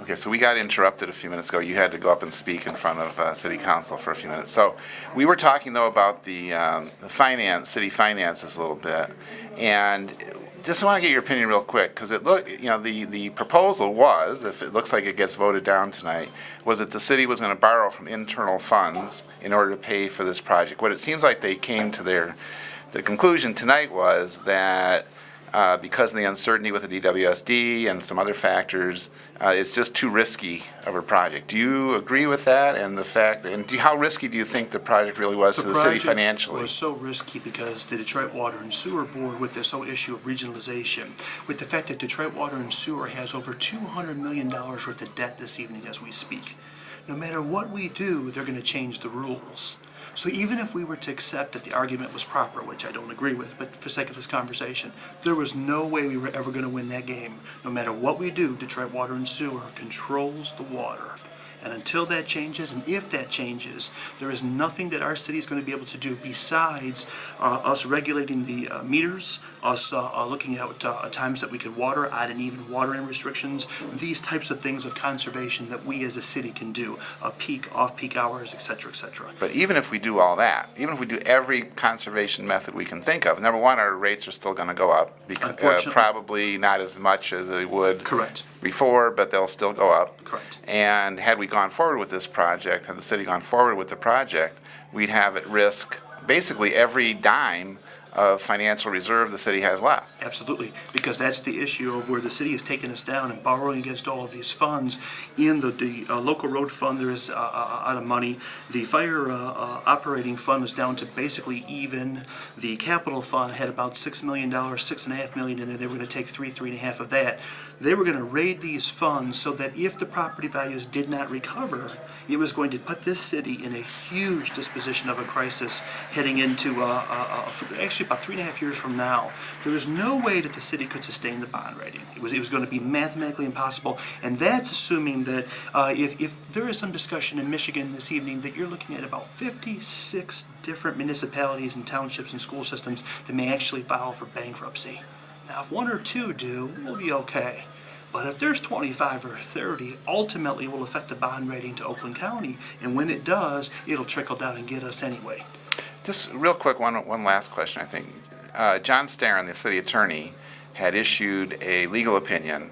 Okay, so we got interrupted a few minutes ago. You had to go up and speak in front of City Council for a few minutes. So we were talking, though, about the city finances a little bit, and just want to get your opinion real quick, because the proposal was, if it looks like it gets voted down tonight, was that the city was going to borrow from internal funds in order to pay for this project. What it seems like they came to the conclusion tonight was that because of the uncertainty with the DWSD and some other factors, it's just too risky of a project. Do you agree with that? And how risky do you think the project really was to the city financially? It was so risky because the Detroit Water and Sewer Board, with this whole issue of regionalization, with the fact that Detroit Water and Sewer has over $200 million worth of debt this evening as we speak, no matter what we do, they're going to change the rules. So even if we were to accept that the argument was proper, which I don't agree with, but for the sake of this conversation, there was no way we were ever going to win that game. No matter what we do, Detroit Water and Sewer controls the water. And until that changes, and if that changes, there is nothing that our city is going to be able to do besides us regulating the meters, us looking at times that we can water, odd and even watering restrictions, these types of things of conservation that we as a city can do, peak, off-peak hours, etc., etc. But even if we do all that, even if we do every conservation method we can think of, number one, our rates are still going to go up, because probably not as much as they would before, but they'll still go up. Correct. And had we gone forward with this project, had the city gone forward with the project, we'd have at risk basically every dime of financial reserve the city has left. Absolutely, because that's the issue of where the city has taken us down and borrowing against all of these funds. In the local road fund, there is out of money. The fire operating fund is down to basically even. The capital fund had about $6 million, $6.5 million in there. They were going to take three and a half of that. They were going to raid these funds so that if the property values did not recover, it was going to put this city in a huge disposition of a crisis heading into actually about 3.5 years from now. There was no way that the city could sustain the bond rating. It was going to be mathematically impossible, and that's assuming that if there is some discussion in Michigan this evening that you're looking at about 56 different municipalities and townships and school systems that may actually file for bankruptcy. Now, if one or two do, we'll be okay. But if there's 25 or 30, ultimately it will affect the bond rating to Oakland County, and when it does, it'll trickle down and get us anyway. Just real quick, one last question, I think. John Starren, the city attorney, had issued a legal opinion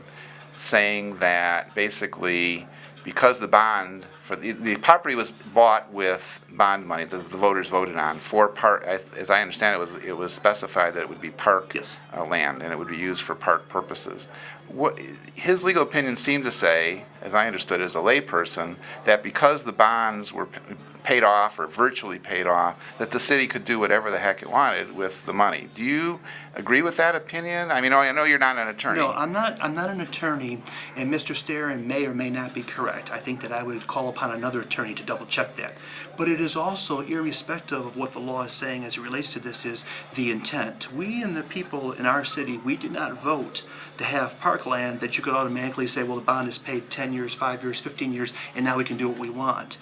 saying that basically because the bond for the property was bought with bond money that the voters voted on for park, as I understand it was specified that it would be park land and it would be used for park purposes. His legal opinion seemed to say, as I understood it as a layperson, that because the bonds were paid off or virtually paid off, that the city could do whatever the heck it wanted with the money. Do you agree with that opinion? I mean, I know you're not an attorney. No, I'm not an attorney, and Mr. Starren may or may not be correct. I think that I would call upon another attorney to double check that. But it is also, irrespective of what the law is saying as it relates to this, is the intent. We and the people in our city, we did not vote to have parkland that you could automatically say, well, the bond is paid 10 years, 5 years, 15 years, and now we can do what we want.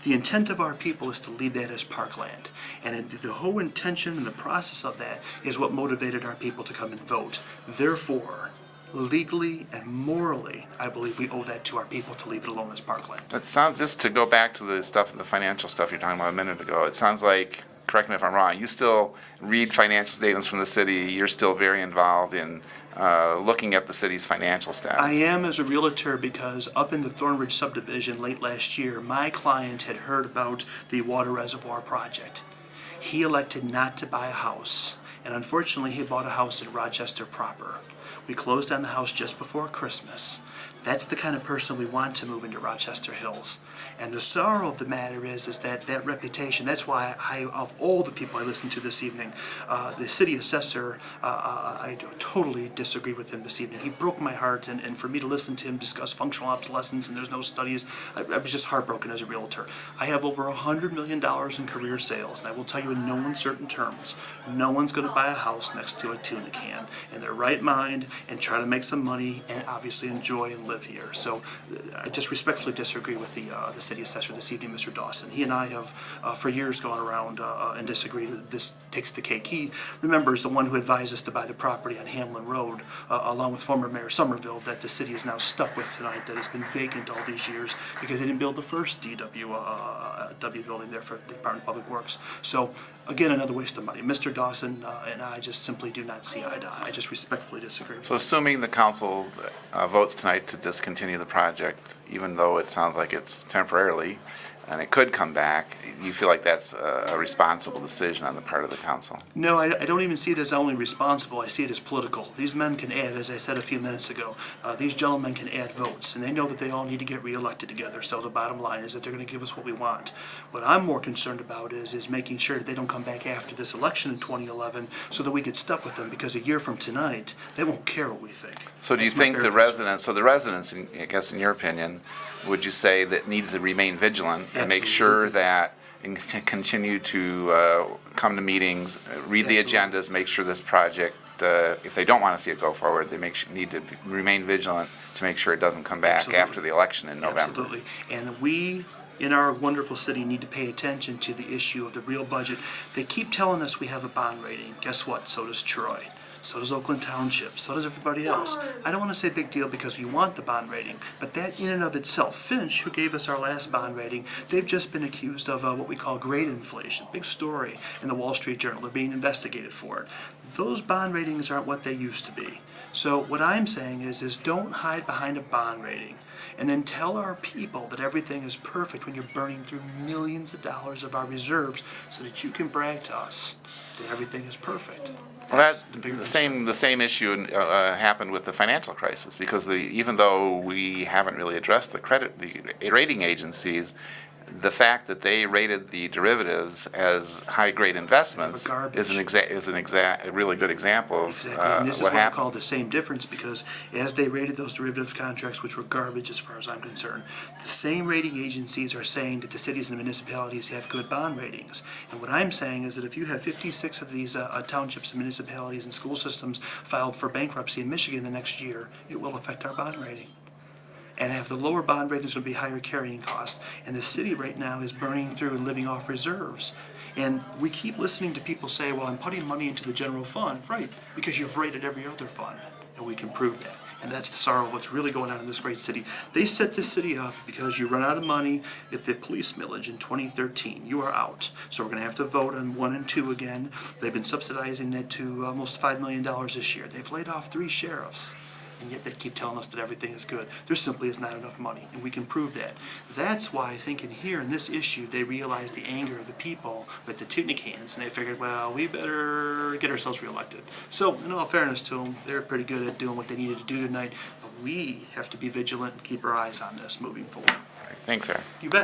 The intent of our people is to leave that as parkland. And the whole intention and the process of that is what motivated our people to come and vote. Therefore, legally and morally, I believe we owe that to our people to leave it alone as parkland. That sounds, just to go back to the financial stuff you're talking about a minute ago, it sounds like, correct me if I'm wrong, you still read financial statements from the city, you're still very involved in looking at the city's financial status. I am, as a realtor, because up in the Thornridge subdivision late last year, my client had heard about the water reservoir project. He elected not to buy a house, and unfortunately he bought a house in Rochester proper. We closed on the house just before Christmas. That's the kind of person we want to move into Rochester Hills. And the sorrow of the matter is that reputation, that's why of all the people I listened to this evening, the city assessor, I totally disagree with him this evening. He broke my heart, and for me to listen to him discuss functional obsolescence and there's no studies, I was just heartbroken as a realtor. I have over $100 million in career sales, and I will tell you in no uncertain terms, no one's going to buy a house next to a tuna can in their right mind and try to make some money and obviously enjoy and live here. So I just respectfully disagree with the city assessor this evening, Mr. Dawson. He and I have for years gone around and disagreed. This takes the cake. He, remember, is the one who advised us to buy the property on Hamlin Road, along with former Mayor Somerville, that the city is now stuck with tonight, that has been vacant all these years because they didn't build the first W building there for the Department of Public Works. So, again, another waste of money. Mr. Dawson and I just simply do not see eye to eye. I just respectfully disagree. So assuming the council votes tonight to discontinue the project, even though it sounds like it's temporarily, and it could come back, you feel like that's a responsible decision on the part of the council? No, I don't even see it as only responsible. I see it as political. These men can add, as I said a few minutes ago, these gentlemen can add votes, and they know that they all need to get reelected together. So the bottom line is that they're going to give us what we want. What I'm more concerned about is making sure that they don't come back after this election in 2011 so that we get stuck with them, because a year from tonight, they won't care what we think. So do you think the residents, I guess in your opinion, would you say that needs to remain vigilant and make sure that and continue to come to meetings, read the agendas, make sure this project, if they don't want to see it go forward, they need to remain vigilant to make sure it doesn't come back after the election in November? Absolutely. And we, in our wonderful city, need to pay attention to the issue of the real budget. They keep telling us we have a bond rating. Guess what? So does Troy. So does Oakland Township. So does everybody else. I don't want to say big deal because we want the bond rating, but that in and of itself, Finch, who gave us our last bond rating, they've just been accused of what we call grade inflation. Big story in the Wall Street Journal. They're being investigated for it. Those bond ratings aren't what they used to be. So what I'm saying is don't hide behind a bond rating and then tell our people that everything is perfect when you're burning through millions of dollars of our reserves so that you can brag to us that everything is perfect. Well, the same issue happened with the financial crisis, because even though we haven't really addressed the rating agencies, the fact that they rated the derivatives as high-grade investments is a really good example of exactly. And this is what I happened. call the same difference, because as they rated those derivative contracts, which were garbage as far as I'm concerned, the same rating agencies are saying that the cities and municipalities have good bond ratings. And what I'm saying is that if you have 56 of these townships and municipalities and school systems filed for bankruptcy in Michigan the next year, it will affect our bond rating. And if the lower bond rate, there's going to be higher carrying cost. And the city right now is burning through and living off reserves. And we keep listening to people say, well, I'm putting money into the general fund. Right, because you've rated every other fund. And we can prove that. And that's the sorrow of what's really going on in this great city. They set this city up because you run out of money with the police millage in 2013. You are out. So we're going to have to vote on 1 and 2 again. They've been subsidizing that to almost $5 million this year. They've laid off 3 sheriffs. And yet they keep telling us that everything is good. There simply is not enough money, and we can prove that. That's why I think in here, in this issue, they realized the anger of the people with the tunic hands, and they figured, well, we better get ourselves reelected. So, in all fairness to them, they're pretty good at doing what they needed to do tonight, but we have to be vigilant and keep our eyes on this moving forward. Thanks, sir. You bet.